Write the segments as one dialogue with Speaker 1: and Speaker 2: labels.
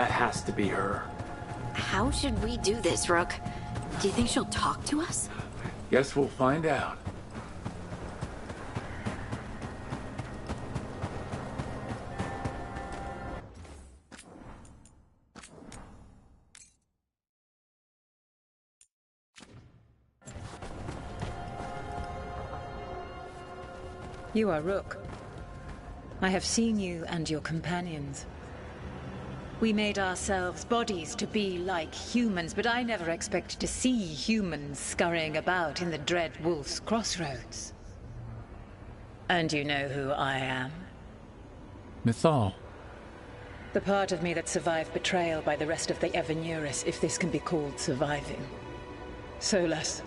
Speaker 1: That has to be her.
Speaker 2: How should we do this, Rook? Do you think she'll talk to us?
Speaker 1: Guess we'll find out.
Speaker 3: You are Rook. I have seen you and your companions. We made ourselves bodies to be like humans, but I never expected to see humans scurrying about in the Dread Wolf's crossroads. And you know who I am?
Speaker 1: Mythal.
Speaker 3: The part of me that survived betrayal by the rest of the Evanuris, if this can be called surviving. Solas.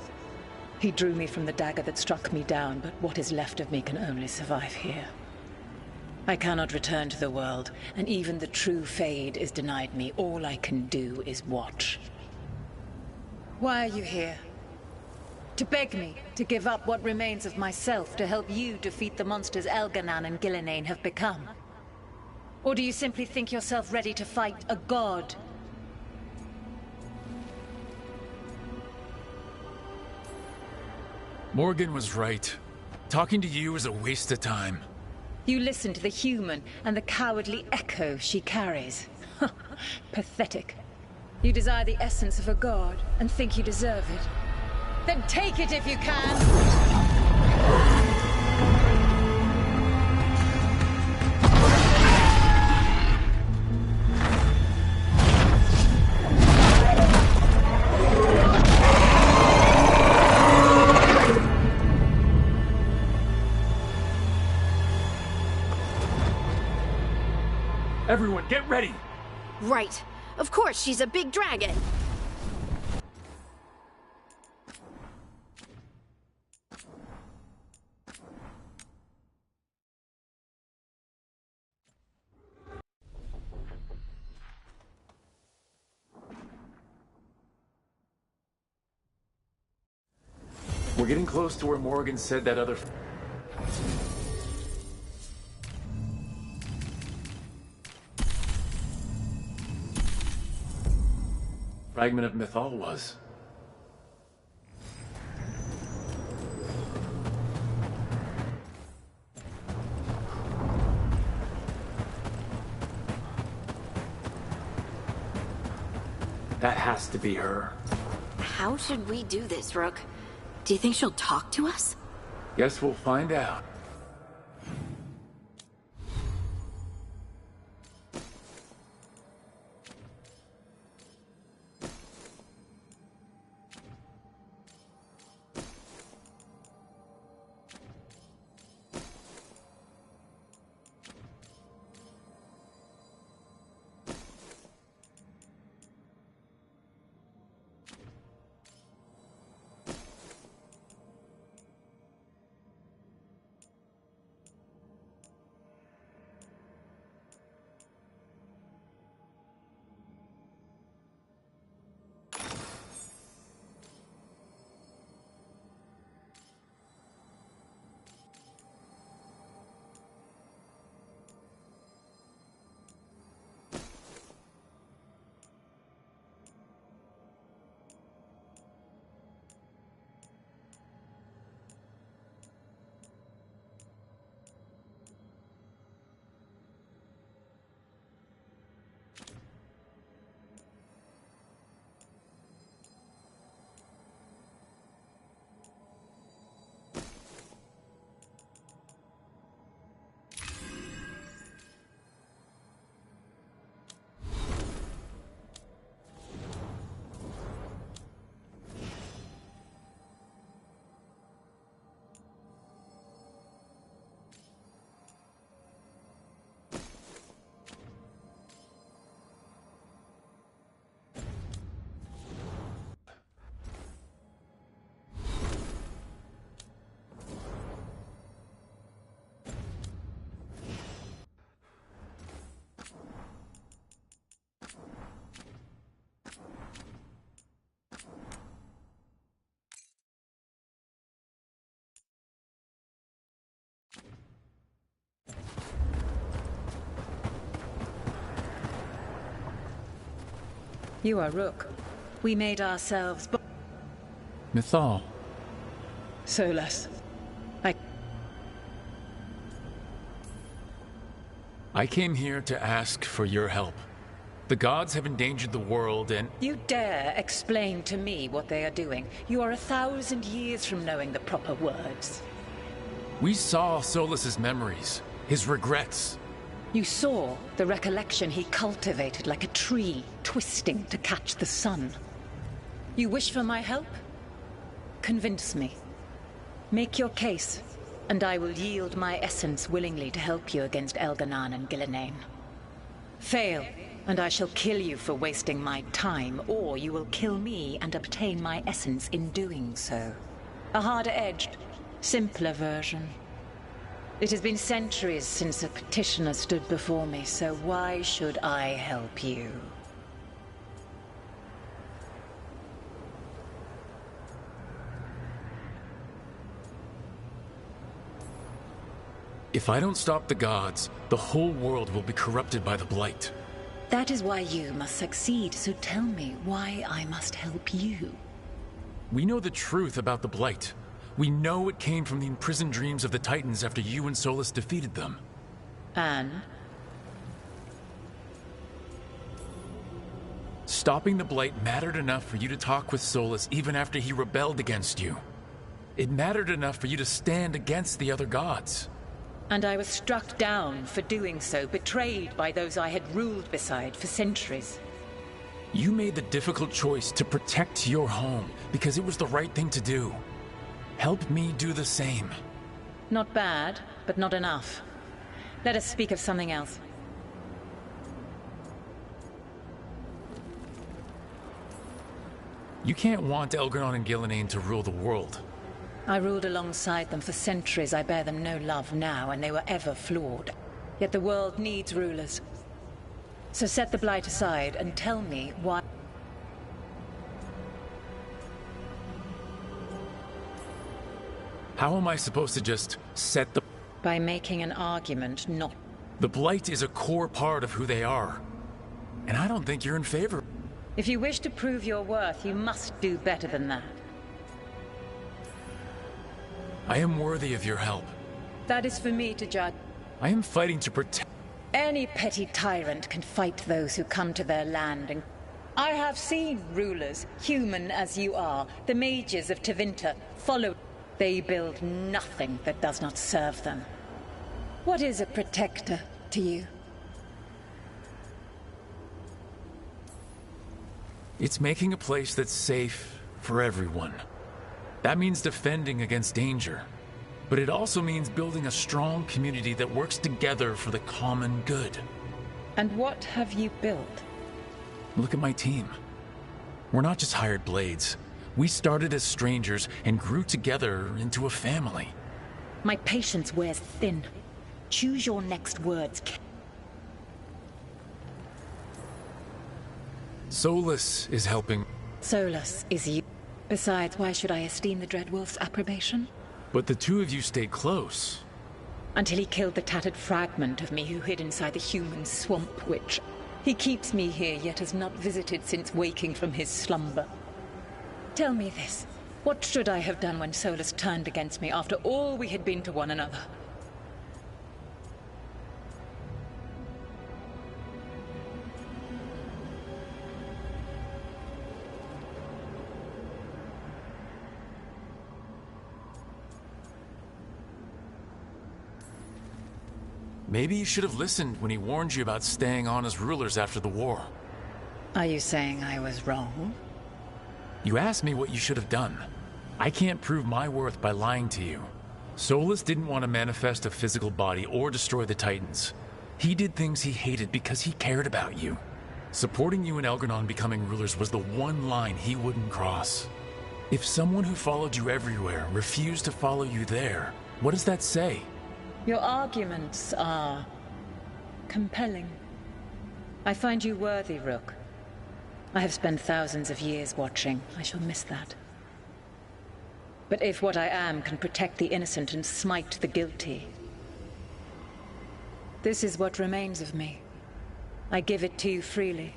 Speaker 3: He drew me from the dagger that struck me down, but what is left of me can only survive here. I cannot return to the world, and even the true Fade is denied me. All I can do is watch. Why are you here? To beg me to give up what remains of myself to help you defeat the monsters Elganan and Gillenane have become? Or do you simply think yourself ready to fight a god?
Speaker 4: Morgan was right. Talking to you is a waste of time.
Speaker 3: You listen to the human and the cowardly echo she carries. Pathetic. You desire the essence of a god and think you deserve it. Then take it if you can!
Speaker 1: Everyone, get ready!
Speaker 2: Right. Of course, she's a big dragon.
Speaker 1: We're getting close to where Morgan said that other... fragment of Mythal was. That has to be her.
Speaker 2: How should we do this, Rook? Do you think she'll talk to us?
Speaker 1: Guess we'll find out.
Speaker 3: You are Rook. We made ourselves...
Speaker 4: Mythal.
Speaker 3: Solas.
Speaker 4: I came here to ask for your help. The gods have endangered the world and...
Speaker 3: You dare explain to me what they are doing? You are 1,000 years from knowing the proper words.
Speaker 4: We saw Solas's memories, his regrets.
Speaker 3: You saw the recollection he cultivated like a tree, twisting to catch the sun. You wish for my help? Convince me. Make your case, and I will yield my essence willingly to help you against Elganon and Gillenane. Fail, and I shall kill you for wasting my time, or you will kill me and obtain my essence in doing so. A harder-edged, simpler version. It has been centuries since a petitioner stood before me, so why should I help you?
Speaker 4: If I don't stop the gods, the whole world will be corrupted by the Blight.
Speaker 3: That is why you must succeed, so tell me why I must help you.
Speaker 4: We know the truth about the Blight. We know it came from the imprisoned dreams of the Titans after you and Solas defeated them.
Speaker 3: And?
Speaker 4: Stopping the Blight mattered enough for you to talk with Solas even after he rebelled against you. It mattered enough for you to stand against the other gods.
Speaker 3: And I was struck down for doing so, betrayed by those I had ruled beside for centuries.
Speaker 4: You made the difficult choice to protect your home because it was the right thing to do. Help me do the same.
Speaker 3: Not bad, but not enough. Let us speak of something else.
Speaker 4: You can't want Elganon and Gillenane to rule the world.
Speaker 3: I ruled alongside them for centuries. I bear them no love now, and they were ever flawed. Yet the world needs rulers. So set the Blight aside and tell me why...
Speaker 4: How am I supposed to just set the...
Speaker 3: By making an argument, not...
Speaker 4: The Blight is a core part of who they are. And I don't think you're in favor.
Speaker 3: If you wish to prove your worth, you must do better than that.
Speaker 4: I am worthy of your help.
Speaker 3: That is for me to judge.
Speaker 4: I am fighting to protect...
Speaker 3: Any petty tyrant can fight those who come to their land and... I have seen rulers, human as you are, the mages of Tevinter, follow... They build nothing that does not serve them. What is a protector to you?
Speaker 4: It's making a place that's safe for everyone. That means defending against danger. But it also means building a strong community that works together for the common good.
Speaker 3: And what have you built?
Speaker 4: Look at my team. We're not just hired blades. We started as strangers and grew together into a family.
Speaker 3: My patience wears thin. Choose your next words.
Speaker 4: Solas is helping.
Speaker 3: Solas is you. Besides, why should I esteem the Dreadwolf's approbation?
Speaker 4: But the two of you stayed close.
Speaker 3: Until he killed the tattered fragment of me who hid inside the human swamp witch. He keeps me here, yet has not visited since waking from his slumber. Tell me this. What should I have done when Solas turned against me after all we had been to one another?
Speaker 4: Maybe you should have listened when he warned you about staying on as rulers after the war.
Speaker 3: Are you saying I was wrong?
Speaker 4: You asked me what you should have done. I can't prove my worth by lying to you. Solas didn't want to manifest a physical body or destroy the Titans. He did things he hated because he cared about you. Supporting you and Elganon becoming rulers was the one line he wouldn't cross. If someone who followed you everywhere refused to follow you there, what does that say?
Speaker 3: Your arguments are compelling. I find you worthy, Rook. I have spent thousands of years watching. I shall miss that. But if what I am can protect the innocent and smite the guilty, this is what remains of me. I give it to you freely.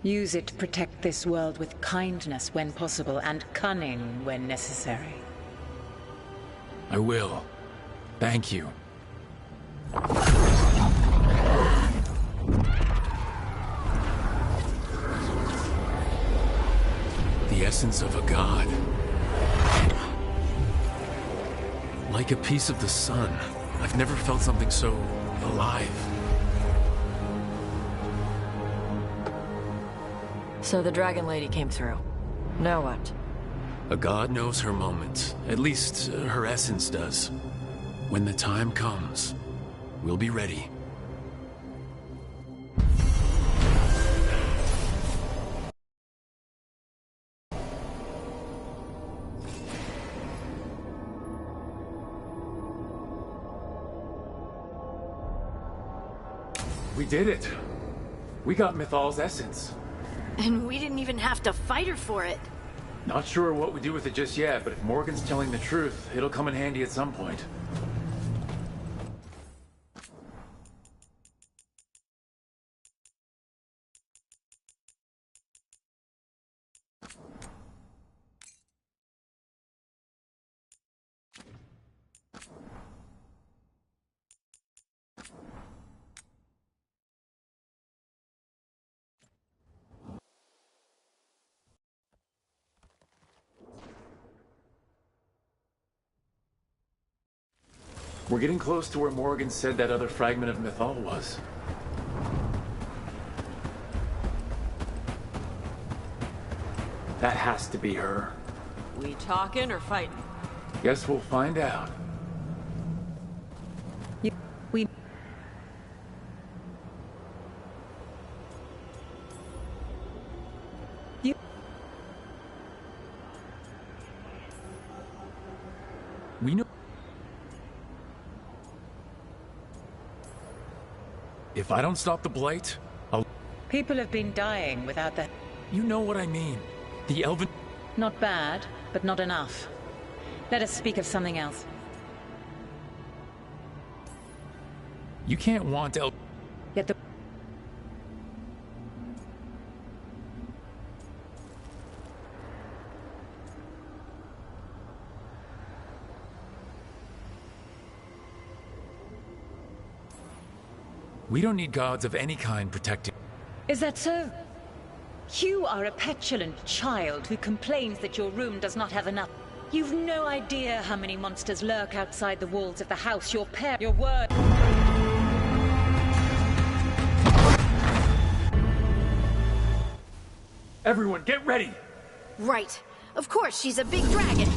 Speaker 3: Use it to protect this world with kindness when possible and cunning when necessary.
Speaker 4: I will. Thank you. The essence of a god. Like a piece of the sun. I've never felt something so alive.
Speaker 5: So the Dragon Lady came through. Now what?
Speaker 4: A god knows her moment. At least, her essence does. When the time comes, we'll be ready.
Speaker 1: We did it. We got Mythal's essence.
Speaker 2: And we didn't even have to fight her for it.
Speaker 1: Not sure what we do with it just yet, but if Morgan's telling the truth, it'll come in handy at some point. We're getting close to where Morgan said that other fragment of Mythal was. That has to be her.
Speaker 5: We talking or fighting?
Speaker 1: Guess we'll find out.
Speaker 3: We... You...
Speaker 4: We know... If I don't stop the Blight, I'll...
Speaker 3: People have been dying without the...
Speaker 4: You know what I mean. The Elven...
Speaker 3: Not bad, but not enough. Let us speak of something else.
Speaker 4: You can't want
Speaker 3: Yet the...
Speaker 4: We don't need gods of any kind protecting...
Speaker 3: Is that so? You are a petulant child who complains that your room does not have enough. You've no idea how many monsters lurk outside the walls of the house. Your word...
Speaker 1: Everyone, get ready!
Speaker 2: Right. Of course, she's a big dragon.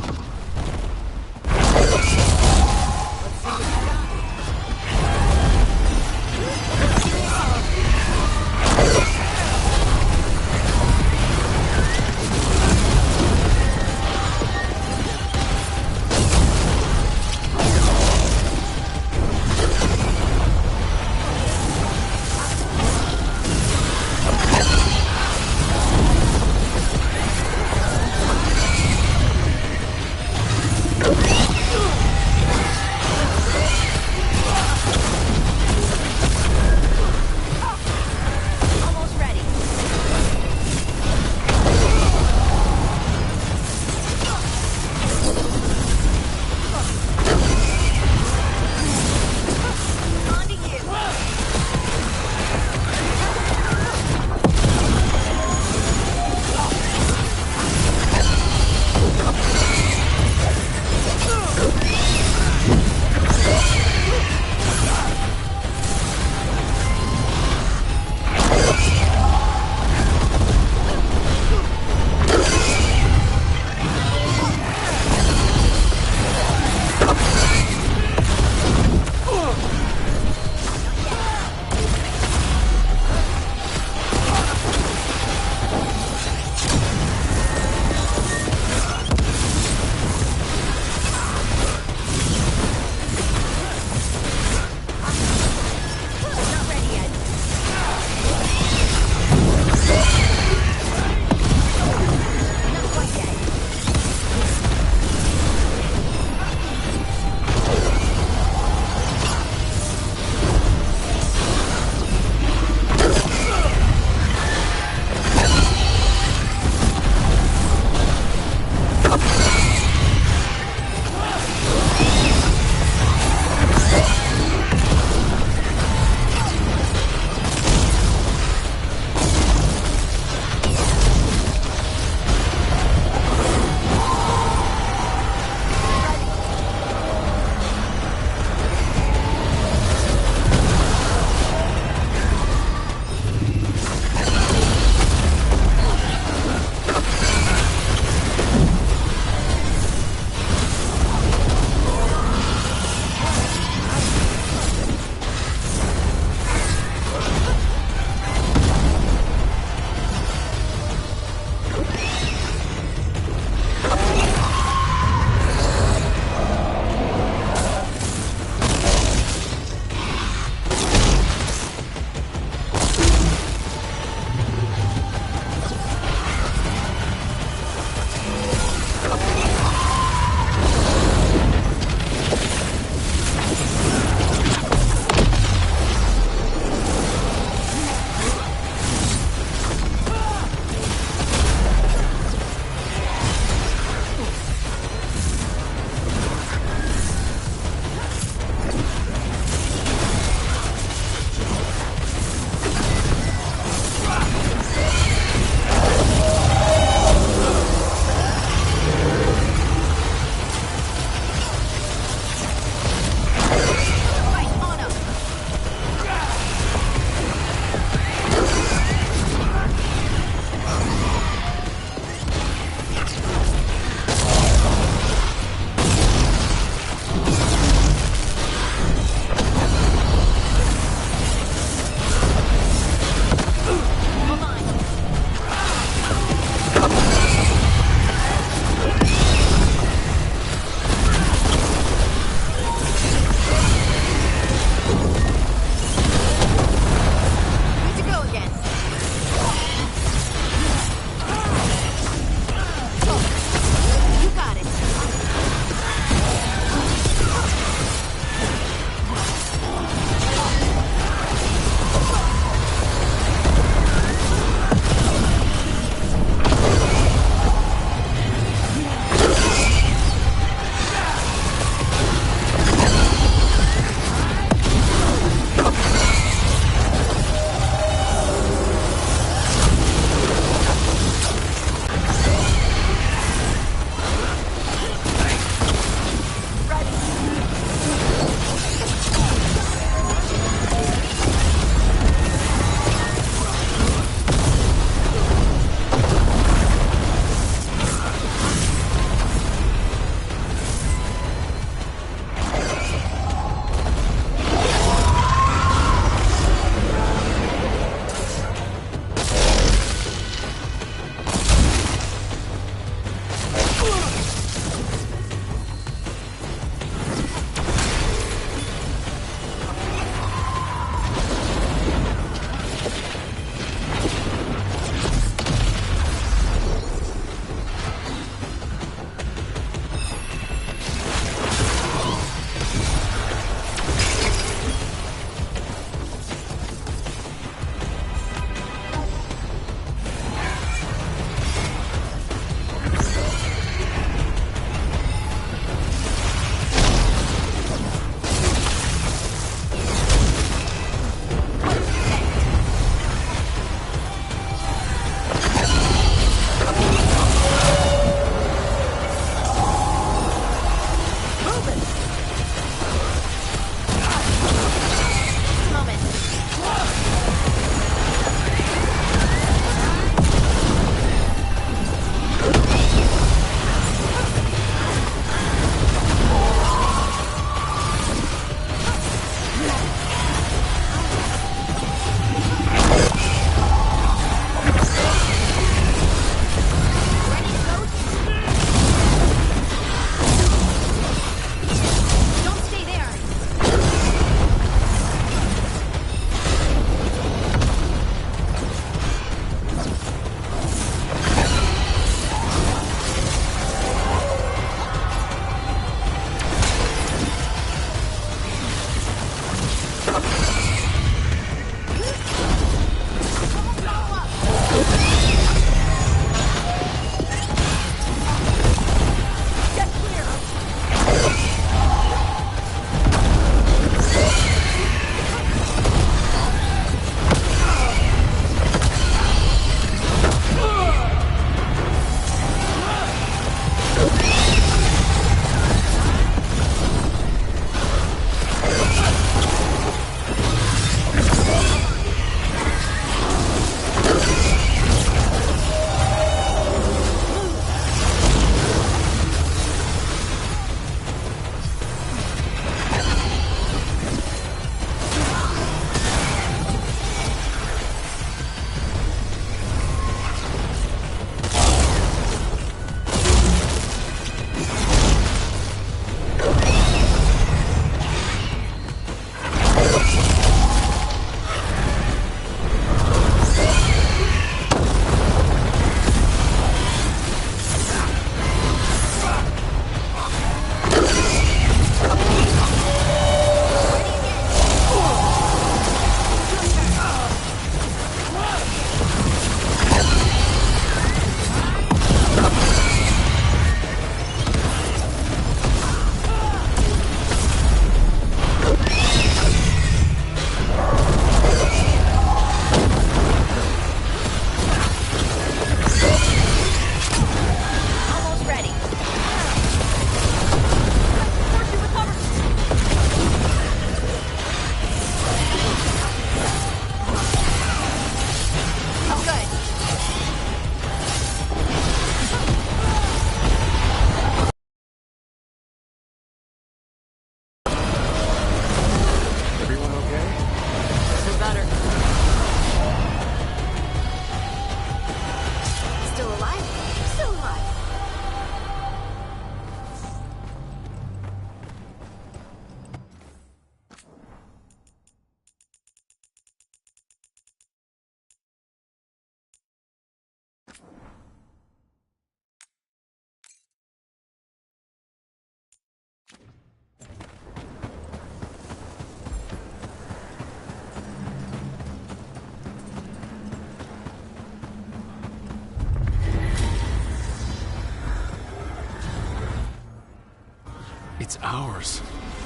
Speaker 4: It's ours.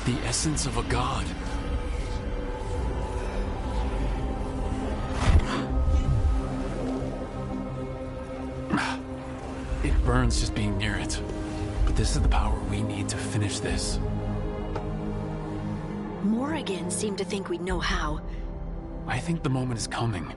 Speaker 4: The essence of a god. It burns just being near it. But this is the power we need to finish this.
Speaker 2: Morrigan seemed to think we'd know how.
Speaker 4: I think the moment is coming.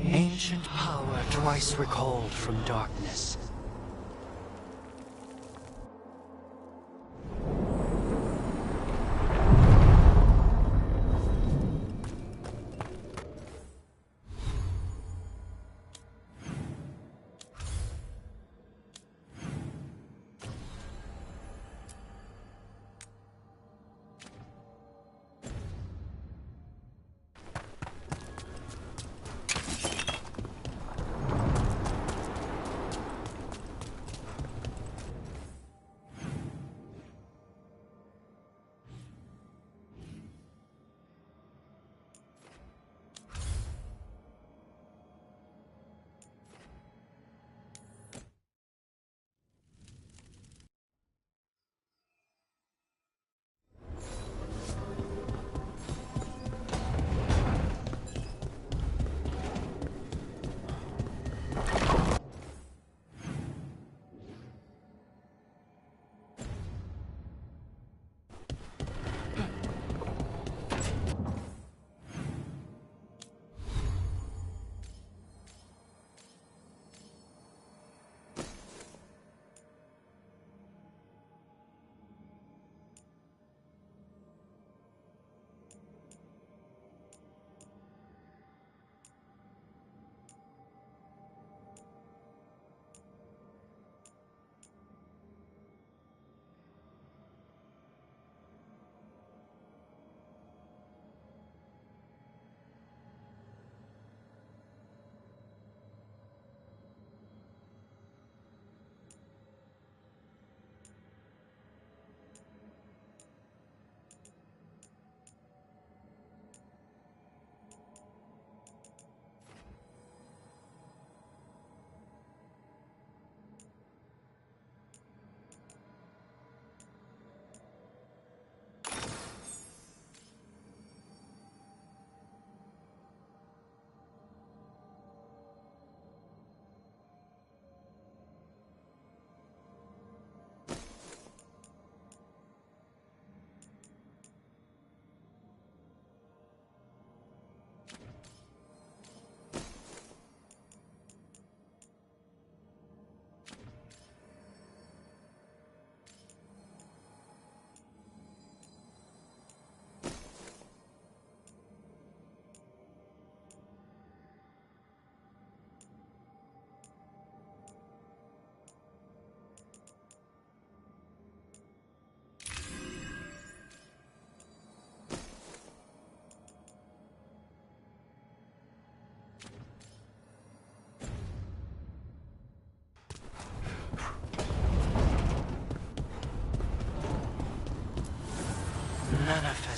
Speaker 6: Ancient power twice recalled from darkness.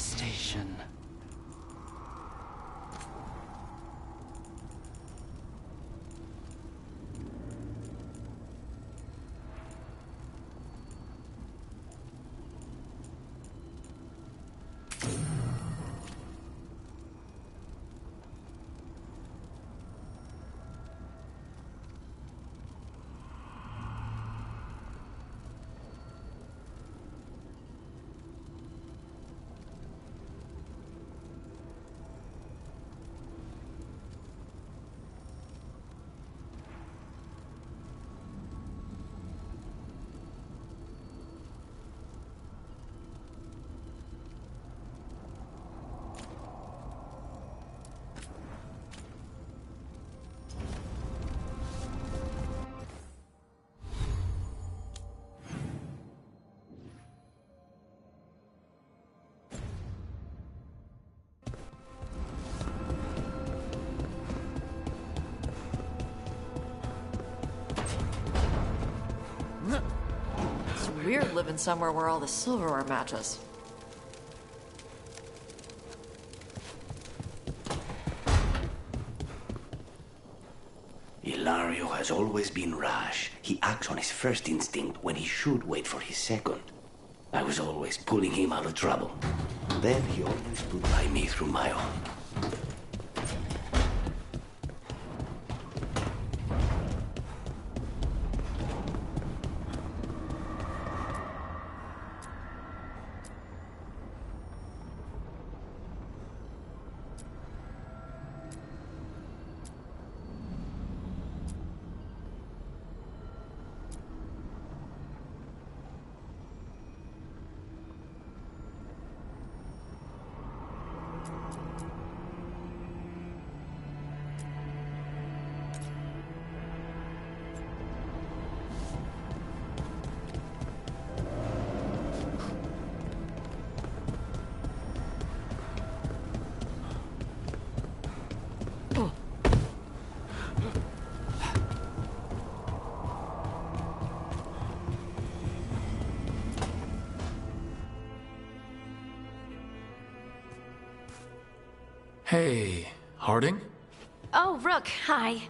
Speaker 6: devastation.
Speaker 5: It's weird living somewhere where all the silverware matches.
Speaker 7: Ilario has always been rash. He acts on his first instinct when he should wait for his second. I was always pulling him out of trouble. Then he always stood by me through my own.
Speaker 4: Hey, Harding?
Speaker 2: Oh, Rook, hi.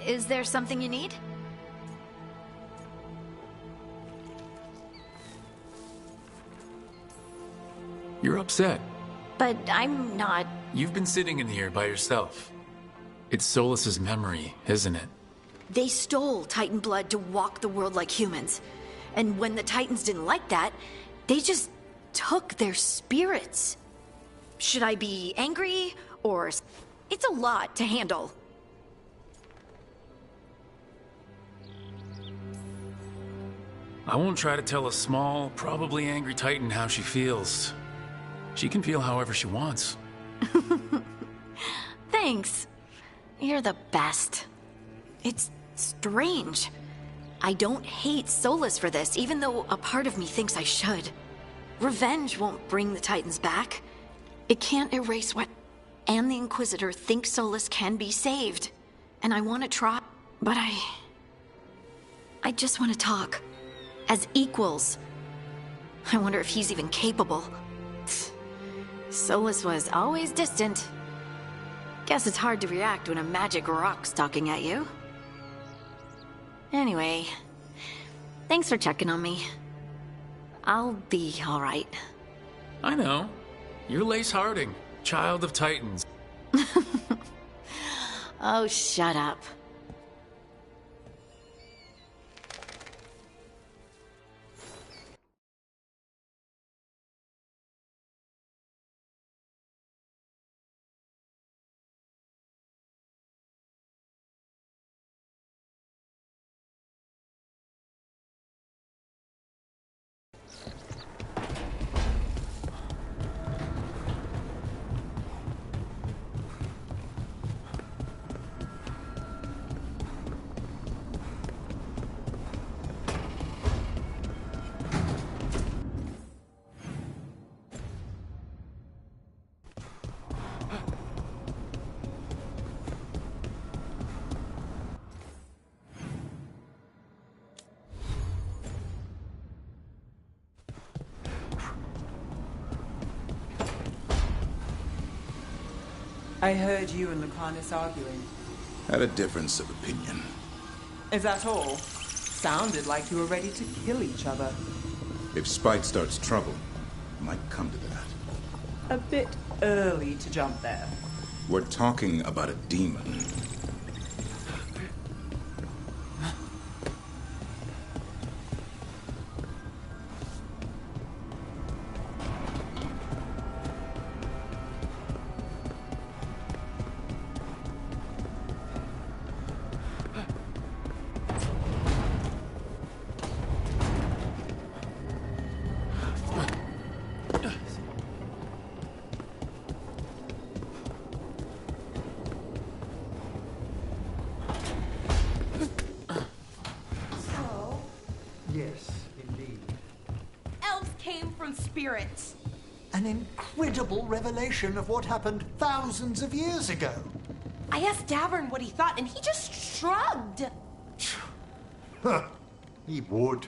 Speaker 2: Is there something you need?
Speaker 4: You're upset.
Speaker 2: But I'm not.
Speaker 4: You've been sitting in here by yourself. It's Solus's memory, isn't it?
Speaker 2: They stole Titan blood to walk the world like humans. And when the Titans didn't like that, they just took their spirits. Should I be angry, or... It's a lot to handle.
Speaker 4: I won't try to tell a small, probably angry Titan how she feels. She can feel however she wants.
Speaker 2: Thanks. You're the best. It's strange. I don't hate Solus for this, even though a part of me thinks I should. Revenge won't bring the Titans back. It can't erase what Anne the Inquisitor thinks Solus can be saved. And I want to try, but I just want to talk. As equals. I wonder if he's even capable. Solus was always distant. Guess it's hard to react when a magic rock's talking at you. Anyway, thanks for checking on me. I'll be all right.
Speaker 4: I know. You're Lace Harding, child of Titans.
Speaker 2: Oh, shut up.
Speaker 8: I heard you and Lucanus arguing.
Speaker 9: Had a difference of opinion.
Speaker 8: Is that all? Sounded like you were ready to kill each other.
Speaker 9: If spite starts trouble, it might come to that.
Speaker 8: A bit early to jump there.
Speaker 9: We're talking about a demon.
Speaker 6: Yes, indeed.
Speaker 10: Elves came from spirits.
Speaker 6: An incredible revelation of what happened thousands of years ago.
Speaker 10: I asked Davern what he thought, and he just shrugged.
Speaker 6: Huh. He would.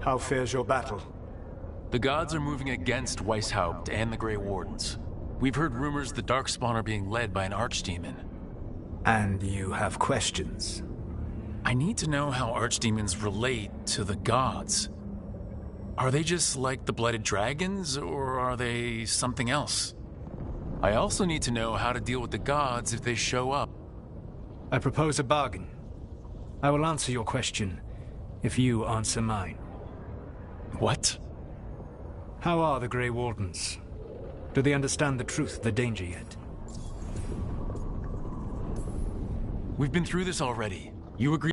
Speaker 11: How fares your battle?
Speaker 4: The gods are moving against Weishaupt and the Grey Wardens. We've heard rumors the Darkspawn are being led by an archdemon.
Speaker 11: And you have questions?
Speaker 4: I need to know how archdemons relate to the gods. Are they just like the blooded dragons, or are they something else? I also need to know how to deal with the gods if they show up.
Speaker 11: I propose a bargain. I will answer your question if you answer mine.
Speaker 4: What?
Speaker 11: How are the Grey Wardens? Do they understand the truth of the danger yet?
Speaker 4: We've been through this already. You agree?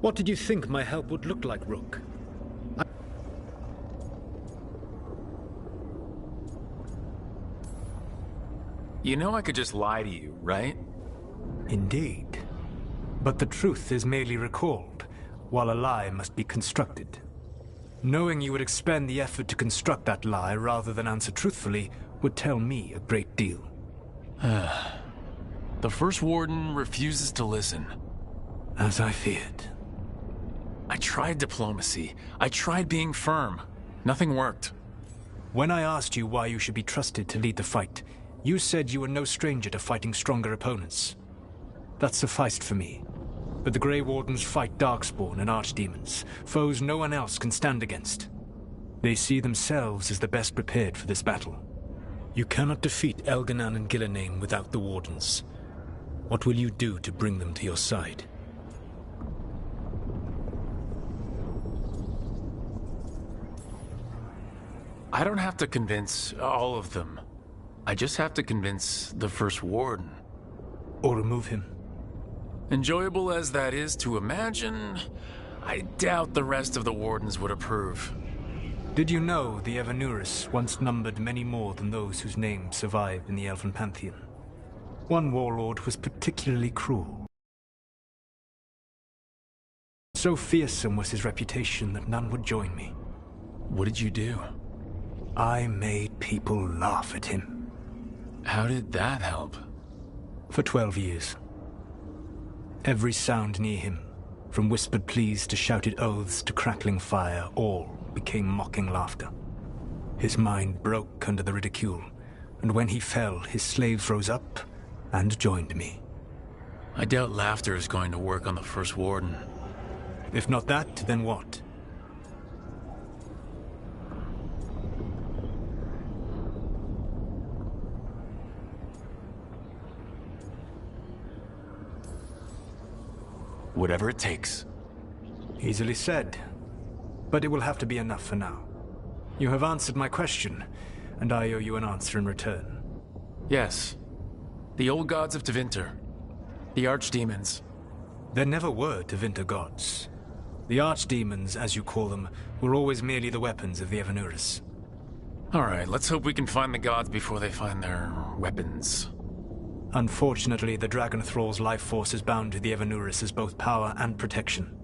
Speaker 11: What did you think my help would look like, Rook?
Speaker 4: You know I could just lie to you, right?
Speaker 11: Indeed. But the truth is merely recalled, while a lie must be constructed. Knowing you would expend the effort to construct that lie rather than answer truthfully would tell me a great deal.
Speaker 4: The First Warden refuses to listen.
Speaker 11: As I feared.
Speaker 4: I tried diplomacy. I tried being firm. Nothing worked.
Speaker 11: When I asked you why you should be trusted to lead the fight, you said you were no stranger to fighting stronger opponents. That sufficed for me. But the Grey Wardens fight Darkspawn and Archdemons, foes no one else can stand against. They see themselves as the best prepared for this battle. You cannot defeat Elganan and Gillenane without the Wardens. What will you do to bring them to your side?
Speaker 4: I don't have to convince all of them. I just have to convince the First Warden.
Speaker 11: Or remove him.
Speaker 4: Enjoyable as that is to imagine, I doubt the rest of the Wardens would approve.
Speaker 11: Did you know the Evanuris once numbered many more than those whose names survive in the Elven Pantheon? One warlord was particularly cruel. So fearsome was his reputation that none would join me.
Speaker 4: What did you do?
Speaker 11: I made people laugh at him.
Speaker 4: How did that help?
Speaker 11: For 12 years. Every sound near him, from whispered pleas to shouted oaths to crackling fire, all became mocking laughter. His mind broke under the ridicule, and when he fell, his slaves rose up and joined me.
Speaker 4: I doubt laughter is going to work on the First Warden.
Speaker 11: If not that, then what?
Speaker 4: Whatever it takes.
Speaker 11: Easily said. But it will have to be enough for now. You have answered my question, and I owe you an answer in return.
Speaker 4: Yes. The old gods of Tevinter. The archdemons.
Speaker 11: There never were Tevinter gods. The archdemons, as you call them, were always merely the weapons of the Evanuris.
Speaker 4: Alright, let's hope we can find the gods before they find their weapons.
Speaker 11: Unfortunately, the Dragon Thrall's life force is bound to the Evanuris as both power and protection.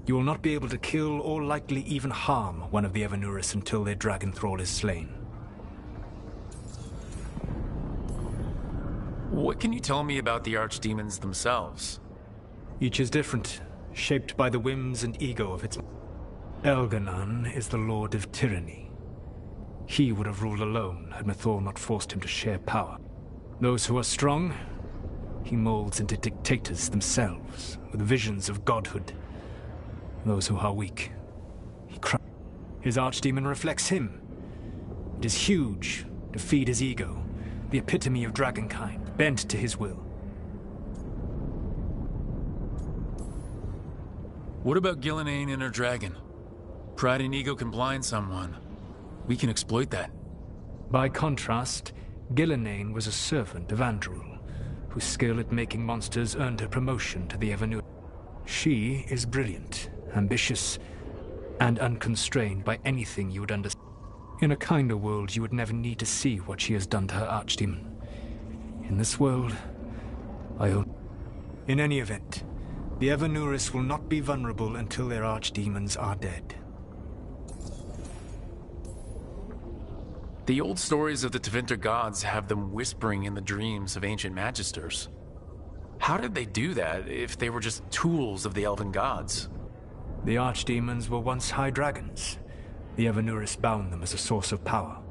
Speaker 11: You will not be able to kill or likely even harm one of the Evanuris until their Dragon Thrall is slain.
Speaker 4: What can you tell me about the archdemons themselves?
Speaker 11: Each is different, shaped by the whims and ego of its... Elganan is the Lord of Tyranny. He would have ruled alone had Mathor not forced him to share power. Those who are strong, he molds into dictators themselves, with visions of godhood. Those who are weak, he crushes. His archdemon reflects him. It is huge, to feed his ego, the epitome of dragonkind, bent to his will.
Speaker 4: What about Gillenane and her dragon? Pride and ego can blind someone. We can exploit that.
Speaker 11: By contrast, Gillenane was a servant of Andrul, whose skill at making monsters earned her promotion to the Evanur. She is brilliant, ambitious, and unconstrained by anything you would understand. In a kinder world, you would never need to see what she has done to her archdemon. In this world, In any event, the Evanuris will not be vulnerable until their archdemons are dead.
Speaker 4: The old stories of the Tevinter gods have them whispering in the dreams of ancient magisters. How did they do that if they were just tools of the elven gods?
Speaker 11: The archdemons were once high dragons. The Evanuris bound them as a source of power.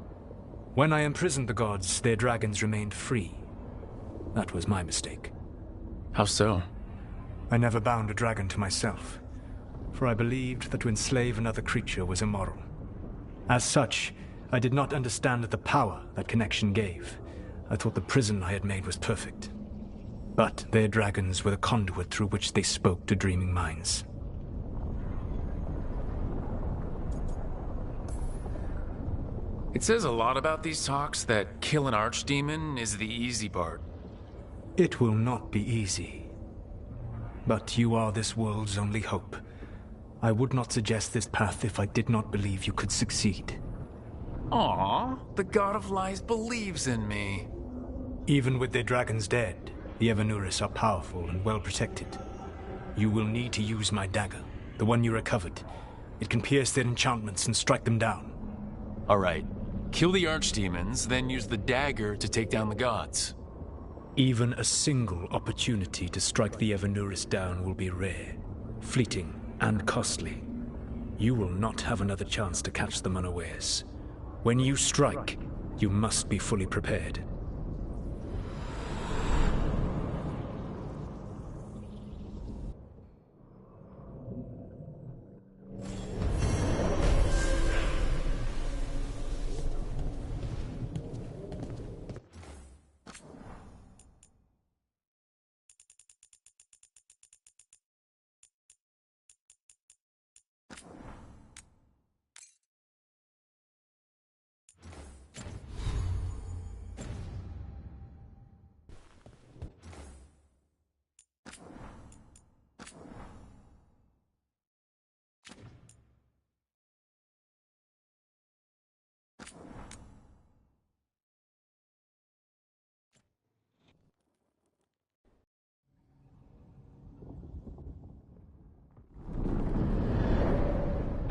Speaker 11: When I imprisoned the gods, their dragons remained free. That was my mistake.
Speaker 4: How so?
Speaker 11: I never bound a dragon to myself, for I believed that to enslave another creature was immoral. As such, I did not understand the power that connection gave. I thought the prison I had made was perfect. But their dragons were the conduit through which they spoke to dreaming minds.
Speaker 4: It says a lot about these talks that kill an archdemon is the easy part.
Speaker 11: It will not be easy. But you are this world's only hope. I would not suggest this path if I did not believe you could succeed.
Speaker 4: Aww, the God of Lies believes in me.
Speaker 11: Even with their dragons dead, the Evanuris are powerful and well protected. You will need to use my dagger, the one you recovered. It can pierce their enchantments and strike them down.
Speaker 4: Alright, kill the archdemons, then use the dagger to take down the gods.
Speaker 11: Even a single opportunity to strike the Evanuris down will be rare, fleeting, and costly. You will not have another chance to catch them unawares. When you strike, you must be fully prepared.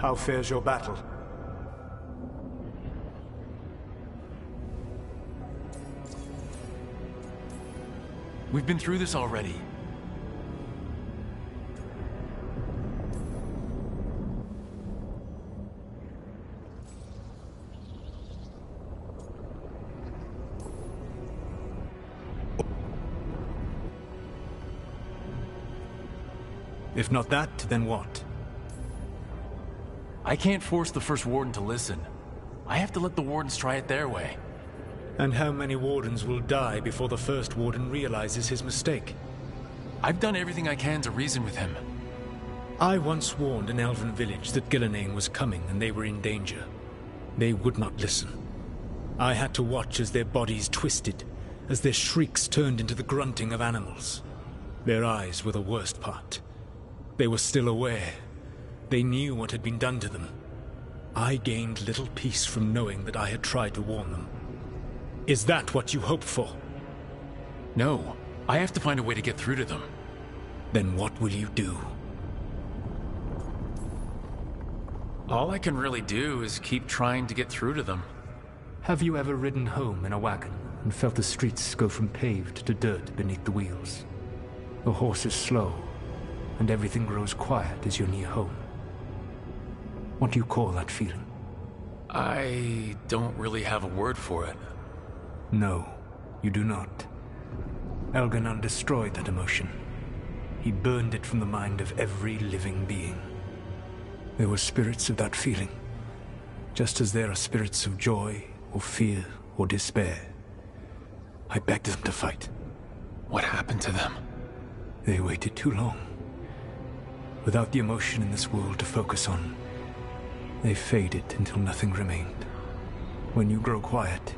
Speaker 11: How fares your battle?
Speaker 4: We've been through this already.
Speaker 11: If not that, then what?
Speaker 4: I can't force the first warden to listen. I have to let the wardens try it their way.
Speaker 11: And how many wardens will die before the first warden realizes his mistake?
Speaker 4: I've done everything I can to reason with him.
Speaker 11: I once warned an elven village that Gillenane was coming and they were in danger. They would not listen. I had to watch as their bodies twisted, as their shrieks turned into the grunting of animals. Their eyes were the worst part. They were still aware. They knew what had been done to them. I gained little peace from knowing that I had tried to warn them. Is that what you hoped for?
Speaker 4: No. I have to find a way to get through to them.
Speaker 11: Then what will you do?
Speaker 4: All I can really do is keep trying to get through to them.
Speaker 11: Have you ever ridden home in a wagon and felt the streets go from paved to dirt beneath the wheels? The horse is slow, and everything grows quiet as you're near home. What do you call that feeling?
Speaker 4: I don't really have a word for it.
Speaker 11: No, you do not. Elganon destroyed that emotion. He burned it from the mind of every living being. There were spirits of that feeling, just as there are spirits of joy, or fear, or despair. I begged them to fight.
Speaker 4: What happened to them?
Speaker 11: They waited too long. Without the emotion in this world to focus on, they faded until nothing remained. When you grow quiet,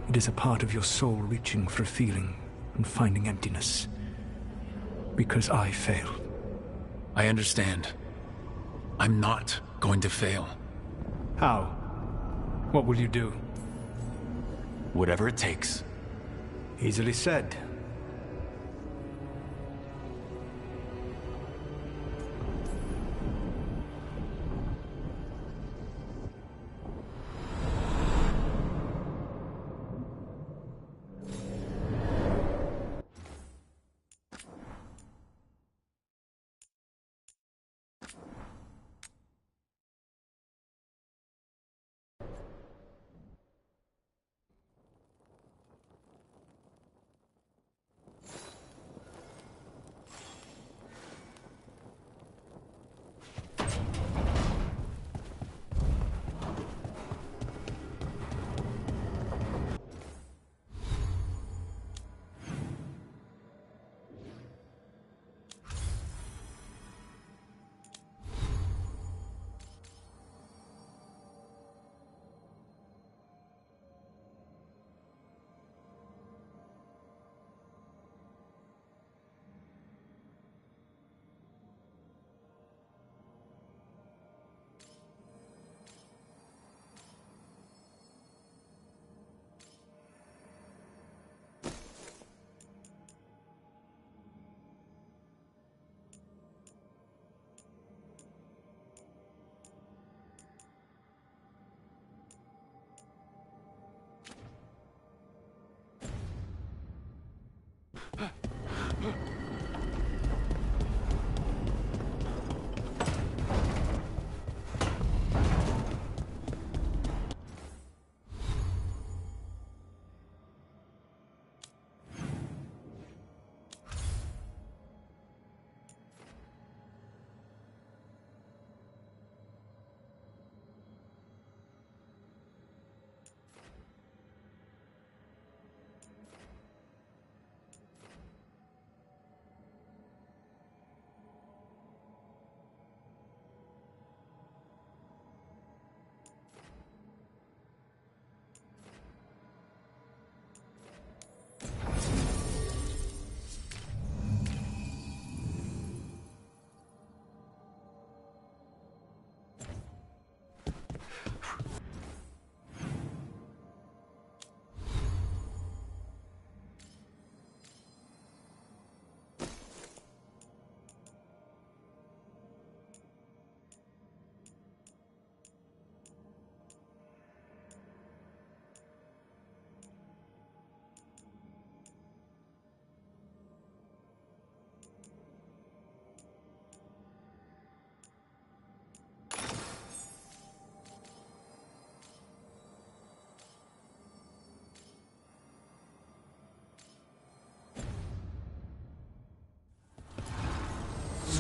Speaker 11: it is a part of your soul reaching for a feeling and finding emptiness. Because I failed.
Speaker 4: I understand. I'm not going to fail.
Speaker 11: How? What will you do?
Speaker 4: Whatever it takes.
Speaker 11: Easily said.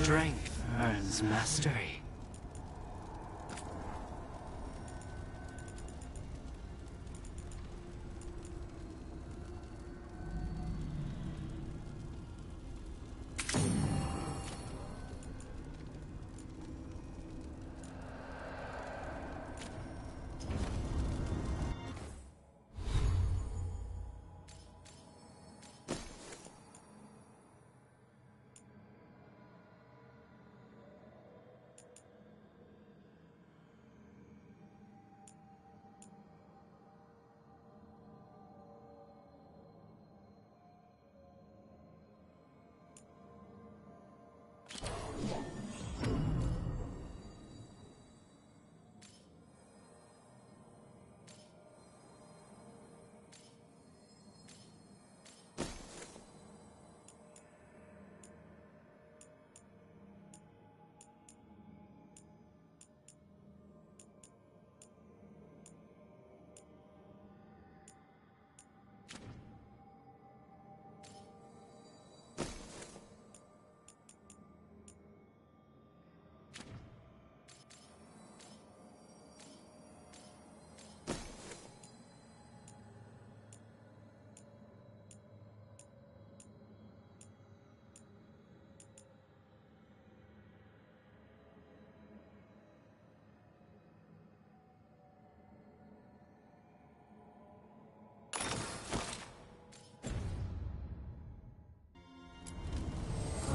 Speaker 12: Strength earns mastery.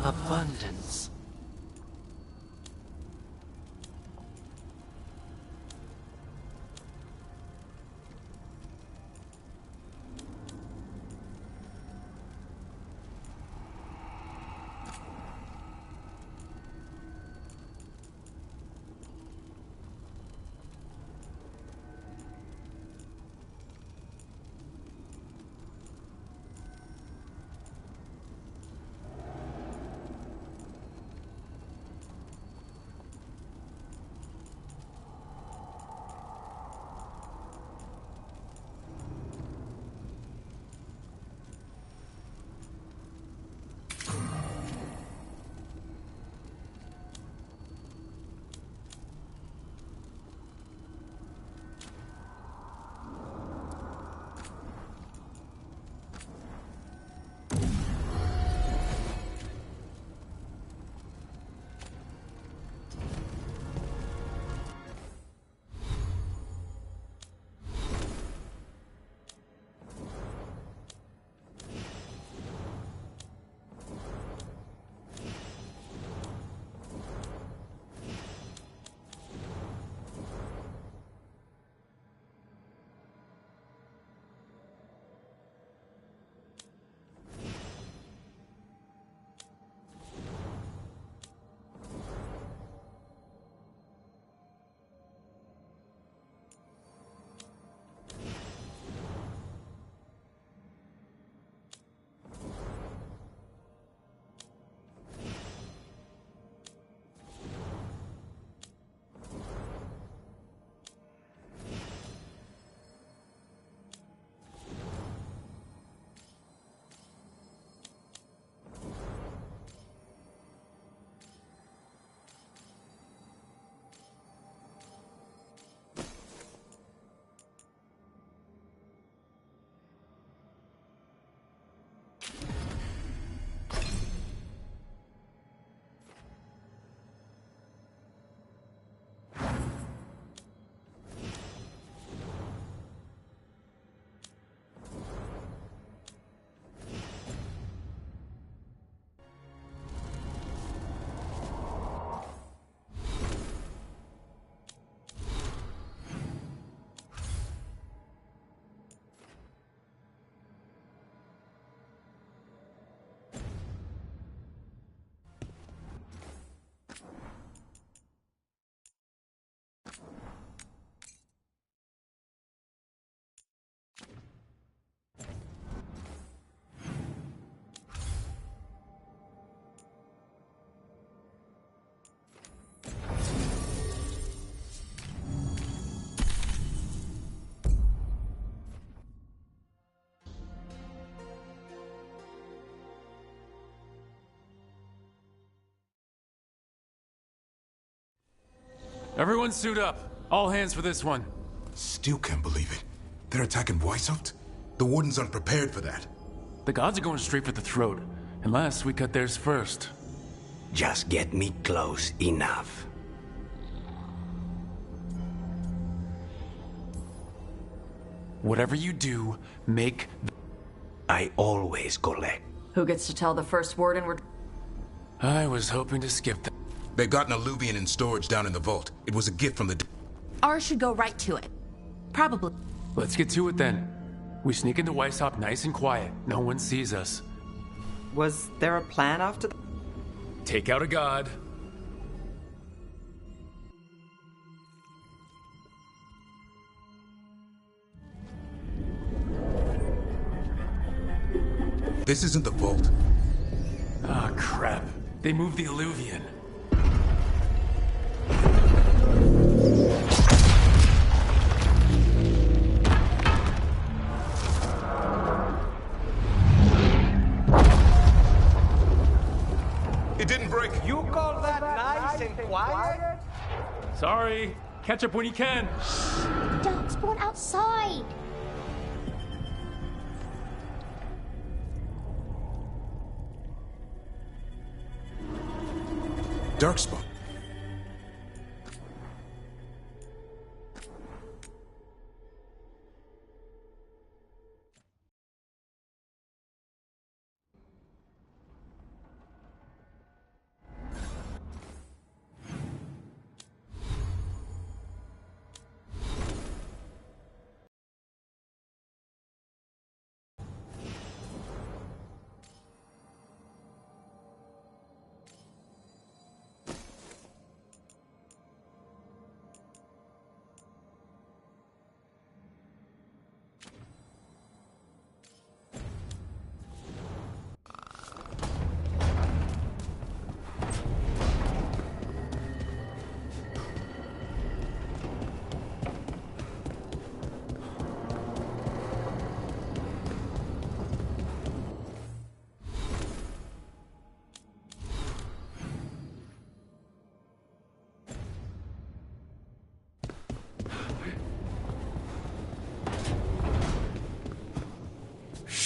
Speaker 12: Abundance.
Speaker 4: Everyone suit up. All hands for this one.
Speaker 13: Still can't believe it. They're attacking Weishaupt? The Wardens aren't prepared for that.
Speaker 4: The gods are going straight for the throat, unless we cut theirs first.
Speaker 7: Just get me close enough.
Speaker 4: Whatever you do, make...
Speaker 7: I always collect.
Speaker 5: Who gets to tell the first warden we're...
Speaker 4: I was hoping to skip that.
Speaker 13: They've got an alluvian in storage down in the vault. It was a gift from the...
Speaker 10: Ours should go right to it. Probably.
Speaker 4: Let's get to it then. We sneak into Weishaupt nice and quiet. No one sees us.
Speaker 8: Was there a plan after that?
Speaker 4: Take out a god.
Speaker 13: This isn't the vault.
Speaker 4: Ah, crap. They moved the alluvian.
Speaker 13: It didn't break.
Speaker 14: You call that nice and quiet?
Speaker 4: Sorry. Catch up when you can.
Speaker 15: Darkspawn outside!
Speaker 13: Darkspawn.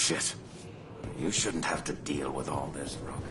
Speaker 7: Shit. You shouldn't have to deal with all this, Rook.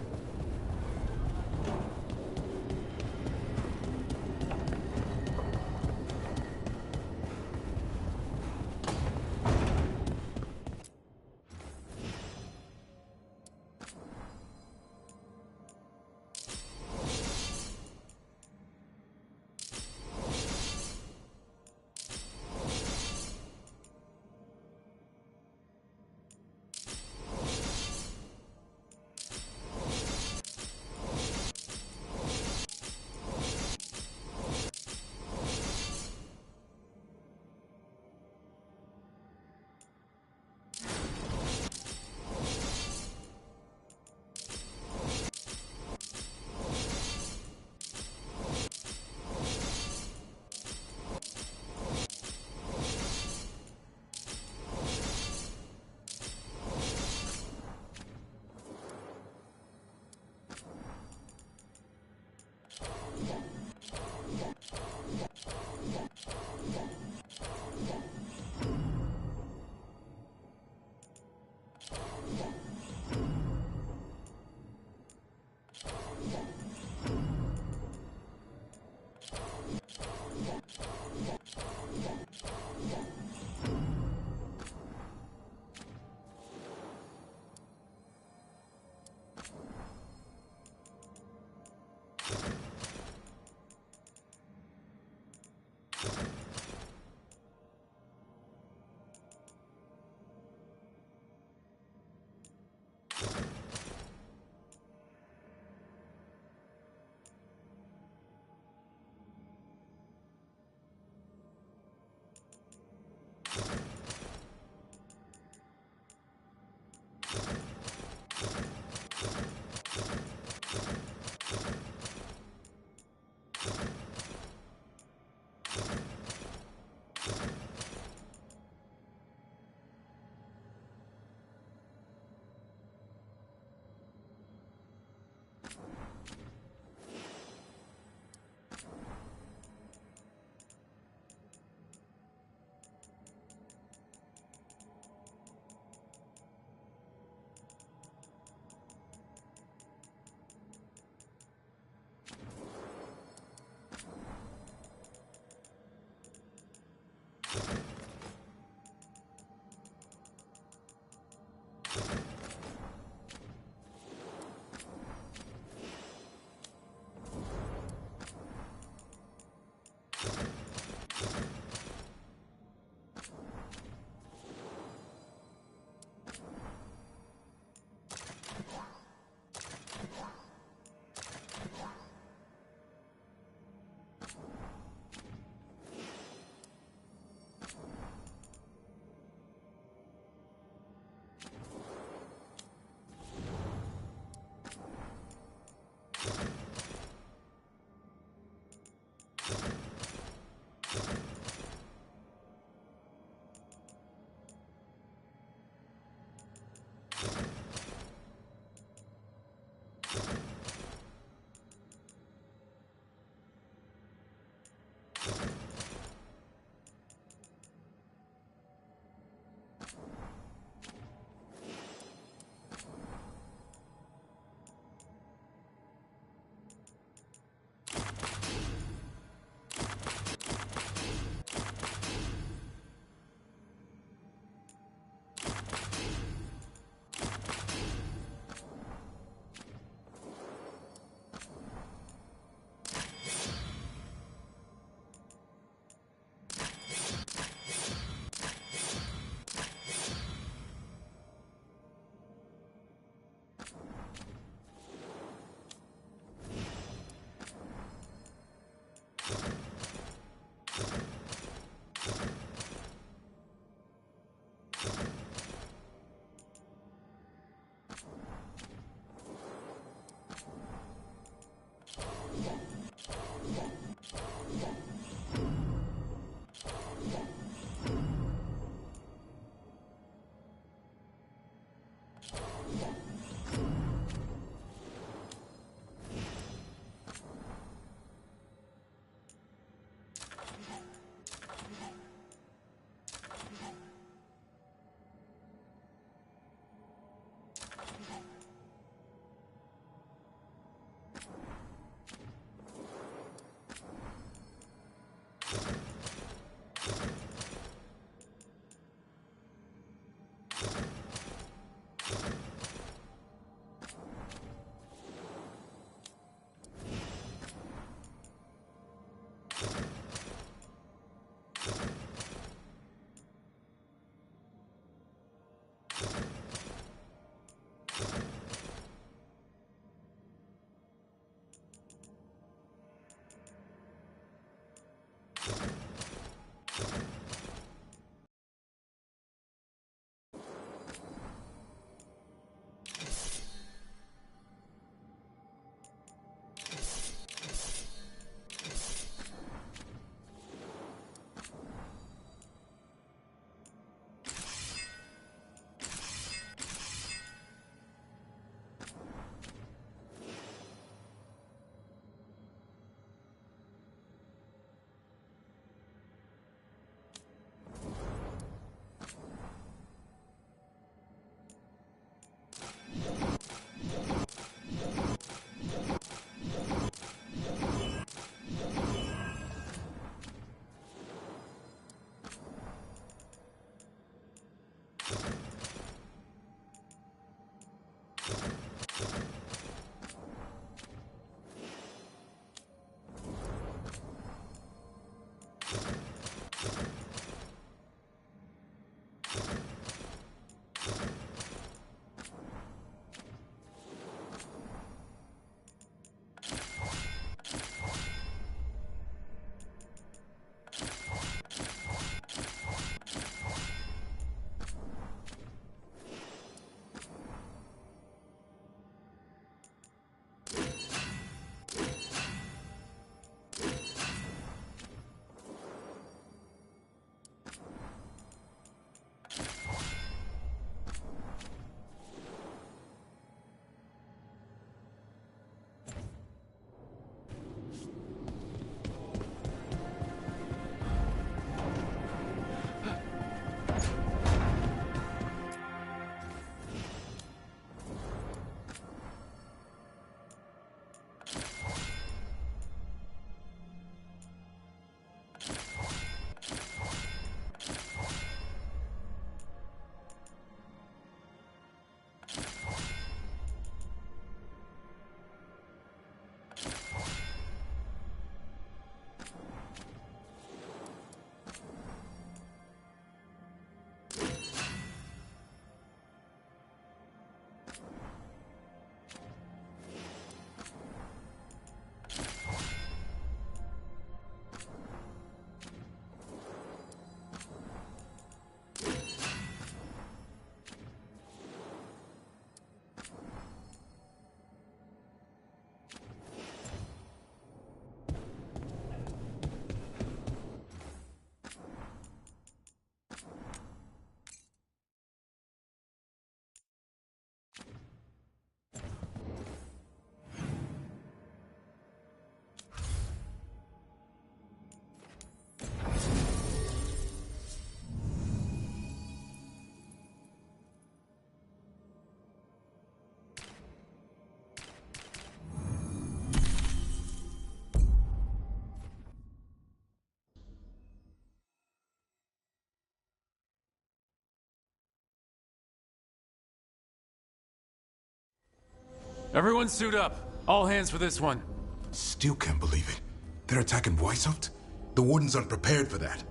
Speaker 4: Everyone suit up. All hands for this one.
Speaker 13: Still can't believe it. They're attacking Weishaupt? The Wardens aren't prepared for that.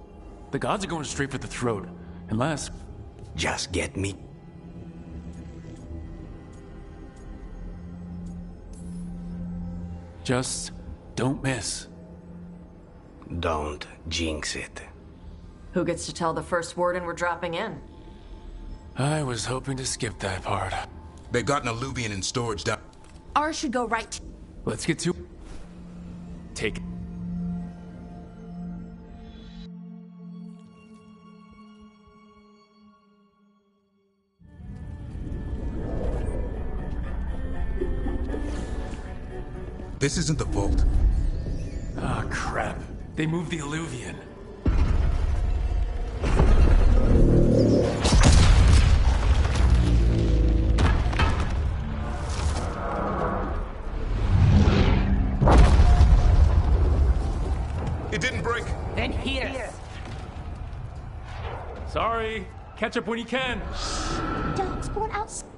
Speaker 4: The gods are going straight for the throat. Unless...
Speaker 7: Just get me.
Speaker 4: Just don't miss.
Speaker 7: Don't jinx it.
Speaker 5: Who gets to tell the first warden we're dropping in?
Speaker 4: I was hoping to skip that part.
Speaker 13: They've got an alluvian in storage down...
Speaker 10: Ours should go right.
Speaker 4: Let's get to... Take it.
Speaker 13: This isn't the vault.
Speaker 4: Ah, crap. They moved the Illuvian.
Speaker 13: It didn't break.
Speaker 8: Then here.
Speaker 4: Sorry. Catch up when you can.
Speaker 15: Darkspawn outside.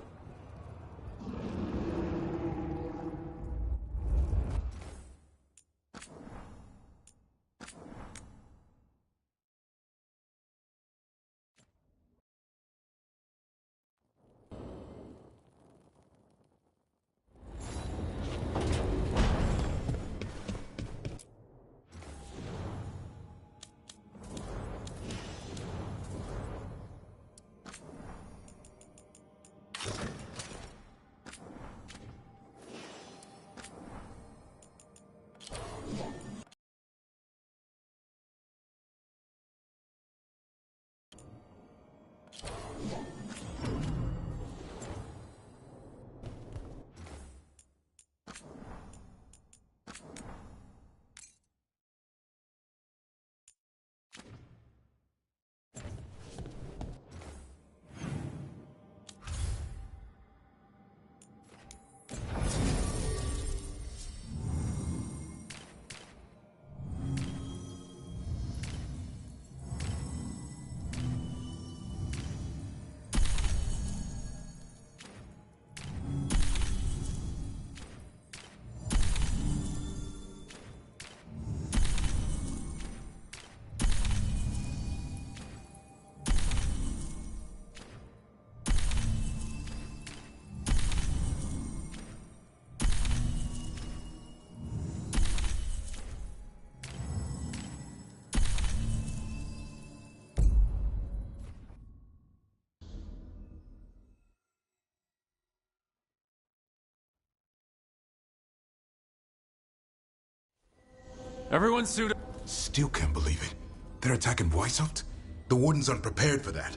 Speaker 4: Everyone suit up.
Speaker 13: Still can't believe it. They're attacking Weishaupt? The Wardens aren't prepared for that.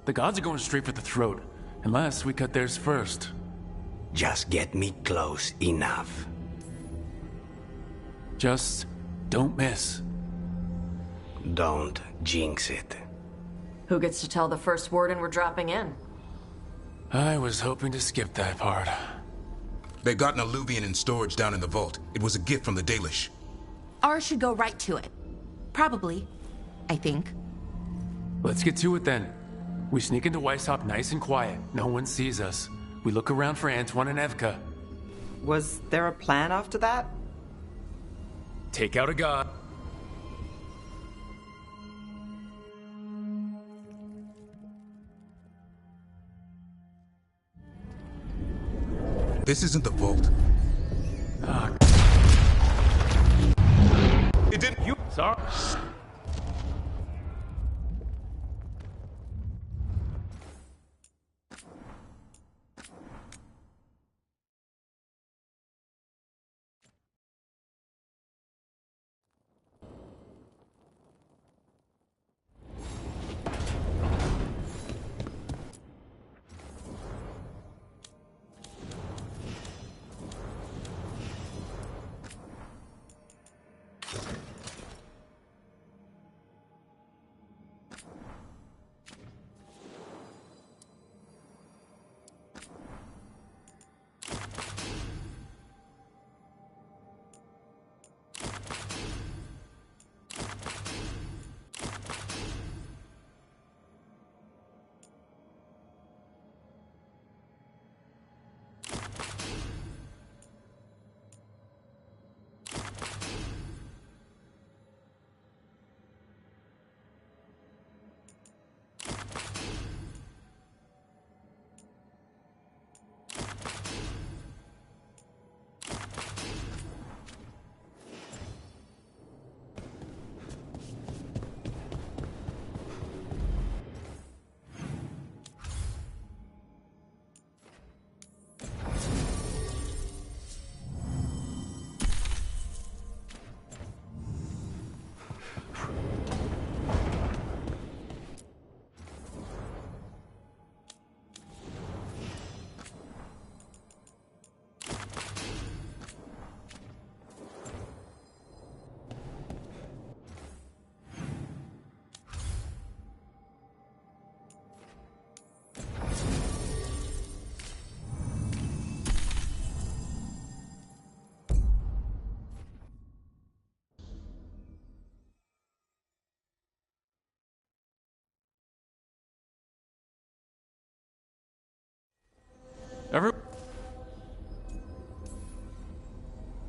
Speaker 4: The gods are going straight for the throat, unless we cut theirs first.
Speaker 7: Just get me close enough.
Speaker 4: Just don't miss.
Speaker 7: Don't jinx it.
Speaker 5: Who gets to tell the first warden we're dropping in?
Speaker 4: I was hoping to skip that part.
Speaker 13: They've got an Illuvian in storage down in the vault. It was a gift from the Dalish.
Speaker 10: Ours should go right to it. Probably. I think.
Speaker 4: Let's get to it then. We sneak into Weishaupt nice and quiet. No one sees us. We look around for Antoine and Evka.
Speaker 8: Was there a plan after that?
Speaker 4: Take out a god.
Speaker 13: This isn't the vault.
Speaker 4: Ah.
Speaker 13: It didn't.
Speaker 4: You. Sorry.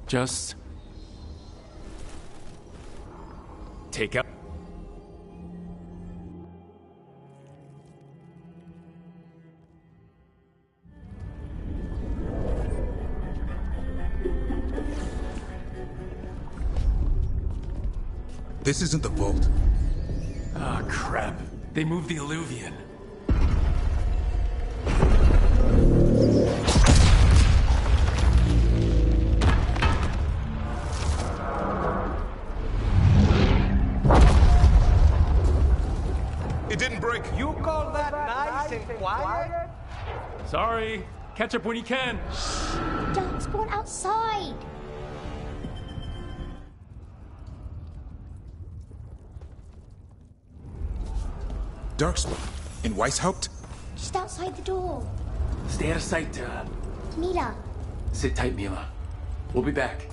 Speaker 4: Just take out.
Speaker 13: This isn't the vault.
Speaker 4: Ah, crap. They moved the Illuvian.
Speaker 13: It didn't break.
Speaker 14: You call that nice and quiet?
Speaker 4: Sorry. Catch up when you can.
Speaker 15: Darkspawn outside!
Speaker 13: Darkspawn? In Weishaupt?
Speaker 15: Just outside the door.
Speaker 1: Stay out of sight,
Speaker 15: Mila.
Speaker 1: Sit tight, Mila. We'll be back.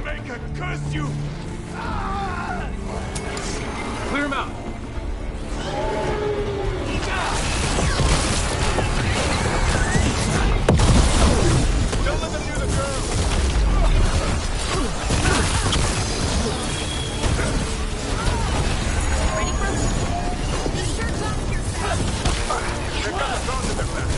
Speaker 4: Maker, curse you! Clear him out!
Speaker 14: Don't let them do the girl!
Speaker 2: Ready for the shirt's off your
Speaker 14: They've got the drones in their back.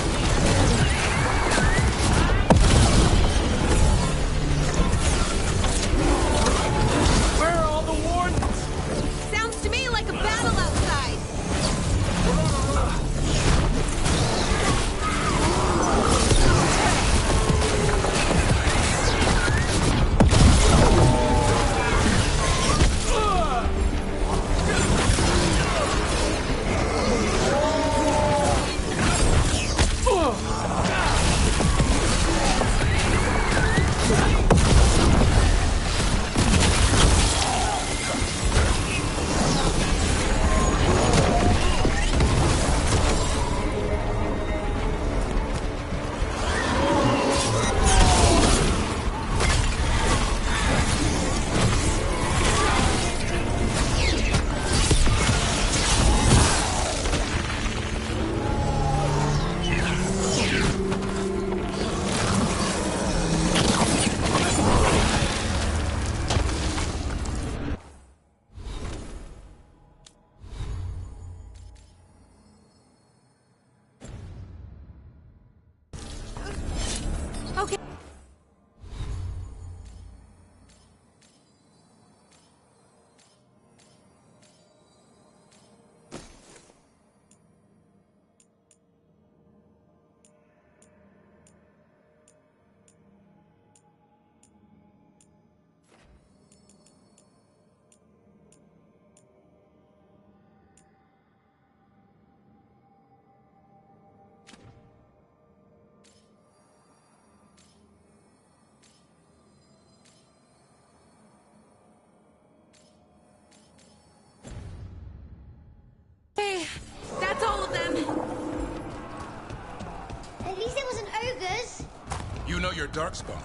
Speaker 13: know your darkspawn?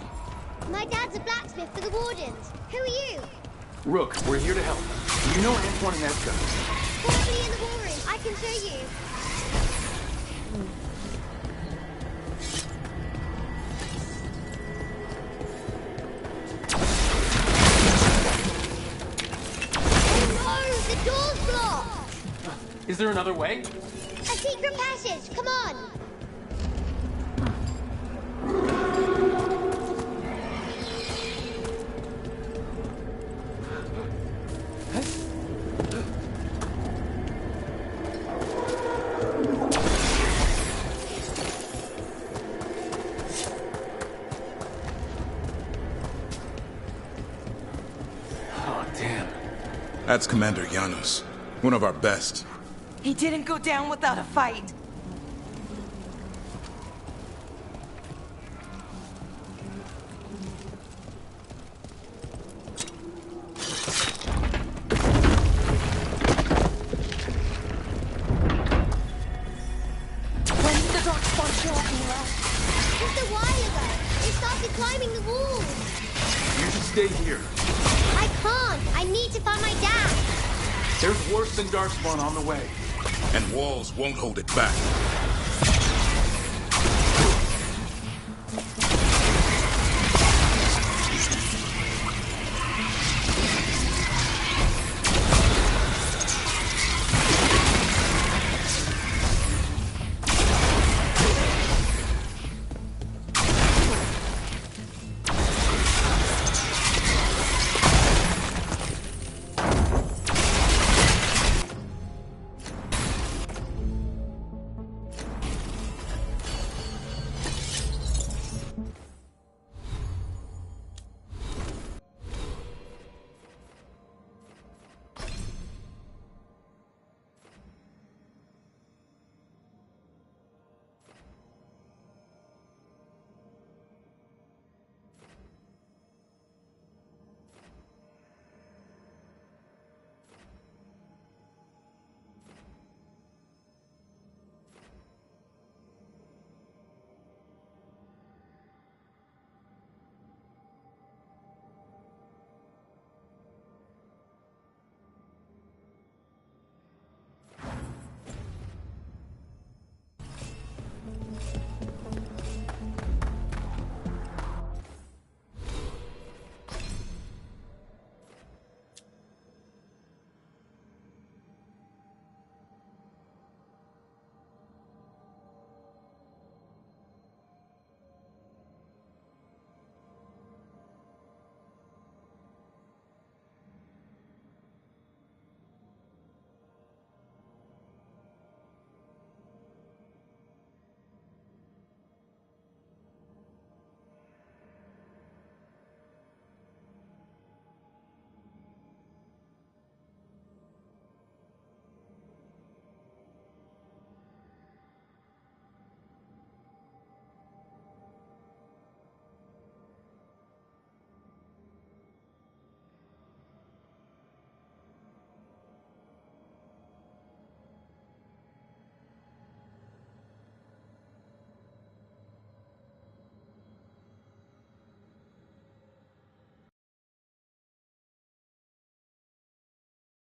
Speaker 15: My dad's a blacksmith for the Wardens. Who are you?
Speaker 1: Rook, we're here to help. Do you know Antoinette?
Speaker 15: Probably in the war room. I can show you. Oh no! The door's blocked!
Speaker 1: Is there another way?
Speaker 15: A secret passage! Come on!
Speaker 13: That's Commander Janos, one of our best.
Speaker 8: He didn't go down without a fight.
Speaker 15: When did the darkspawn show up, Mila? Just a while ago. It started climbing the walls.
Speaker 1: You should stay here.
Speaker 15: I can't. I need to find my dad.
Speaker 1: There's worse than Darkspawn on the way.
Speaker 13: And walls won't hold it back.